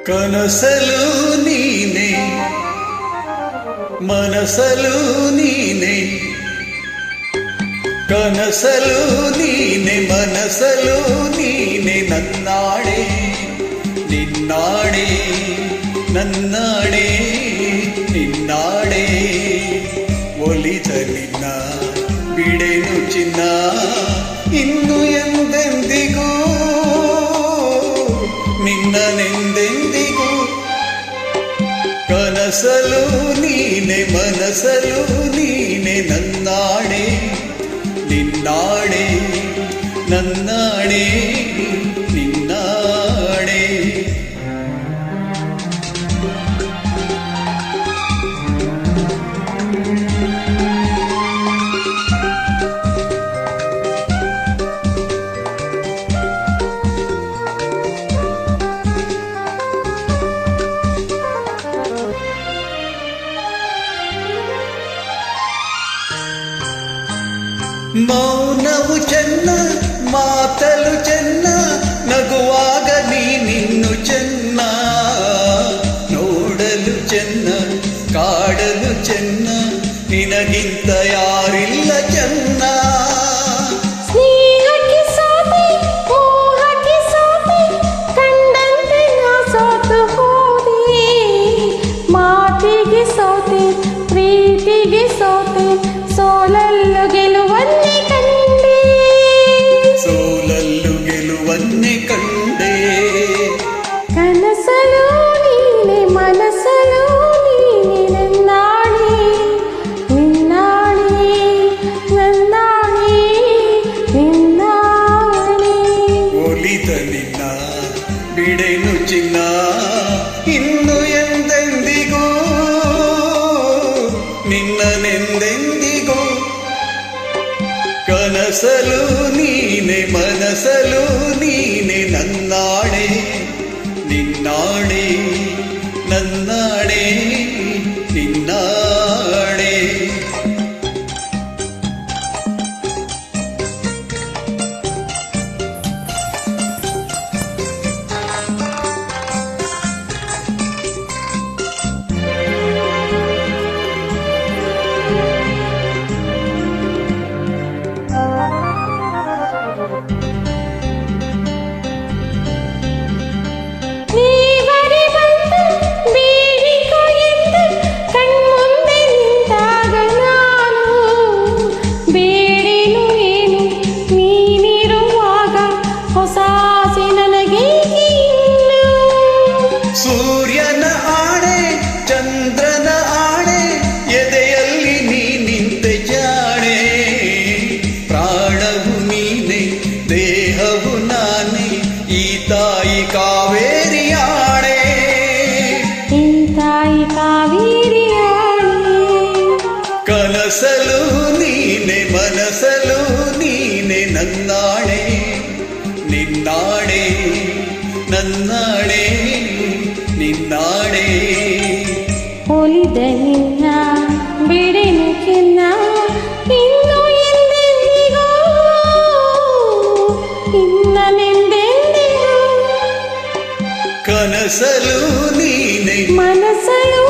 ಕನಸಲು ನೀನೆ ಮನಸಲು ನೀನೆ ಕನಸಲು ನೀನೆ ಮನಸಲು ನೀನೆ ನನ್ನಾಡೆ ನಿನ್ನಾಡೆ ನನ್ನಾಡೆ ನಿನ್ನಾಡೆ ಒಲಿದ ನಿನ್ನ ಬಿಡೆನು ಚಿನ್ನ ಇನ್ನು ಎಂದೆಂದಿಗೂ ನಿನ್ನನೆಂದೆಂದಿಗೂ ಕನಸಲು ನೀನೆ ಮನಸಲು ನೀನೆ ನನ್ನಾಡೆ ನಿನ್ನಾಡೆ ನನ್ನಾಡೆ ನಿನ್ನಾಡೆ ಮೌನವು ಚೆನ್ನ ಮಾತಲು ಚೆನ್ನ ನಗುವಾಗ ನೀನಿನ್ನು ಚೆನ್ನ ನೋಡಲು ಚೆನ್ನ ಕಾಡಲು ಚೆನ್ನ ನಿನಗಿಂತ ಯಾರಿಲ್ಲ ಚೆನ್ನ ಸೋಲಲ್ಲು ಗೆಲುವನ್ನೇ ಕಂಡೆ ಸೋಲಲ್ಲು ಗೆಲುವನ್ನೇ ಕಂಡೆ ಕನಸಲು ನೀನೆ ಮನಸಲು ನೀನೆ ನನ್ನಾಡೆ ನಿನ್ನಾಡೆ ನನ್ನಾಡೆ ನಿನ್ನಾಡೆ ಒಲಿದ ನಿನ್ನ ಬಿಡೆನು ಚಿನ್ನ ಇನ್ನು ಎಂದೆಂದಿಗೂ ನಿನ್ನನೆಂದೆಂದಿಗೂ ಕನಸಲು ನೀನೆ ಮನಸಲು ನೀನೆ ನನ್ನಾಡೆ ನಿನ್ನಾಡೆ ನನ್ನಾಡೆ ನಿನ್ನಾಡೆ ಸೂರ್ಯನ ಆಣೆ ಚಂದ್ರನ ಆಣೆ ಎದೆಯಲ್ಲಿ ನೀ ನಿಂತೆ ಜಾಣೆ ಪ್ರಾಣವು ನೀನೆ ದೇಹವು ನಾನೇ ಈ ತಾಯಿ ಕಾವೇರಿ ಆಣೆ ಈ ತಾಯಿ ಕಾವೇರಿ ಆಣೆ ಕನಸಲು ನೀನೆ ಮನಸಲು ನೀನೆ ನನ್ನಾಡೆ ನಿನ್ನಾಡೆ ನನ್ನಾಡೆ ನಿನ್ನಾಡೆ ಒಲಿದ ನಿನ್ನ ಬಿಡೆನು ಚಿನ್ನ ಇನ್ನು ಎಂದೆಂದಿಗೂ ಇನ್ನನೆಂದೆಂದಿಗೂ ಕನಸಲು ನೀನೆ ಮನಸಲು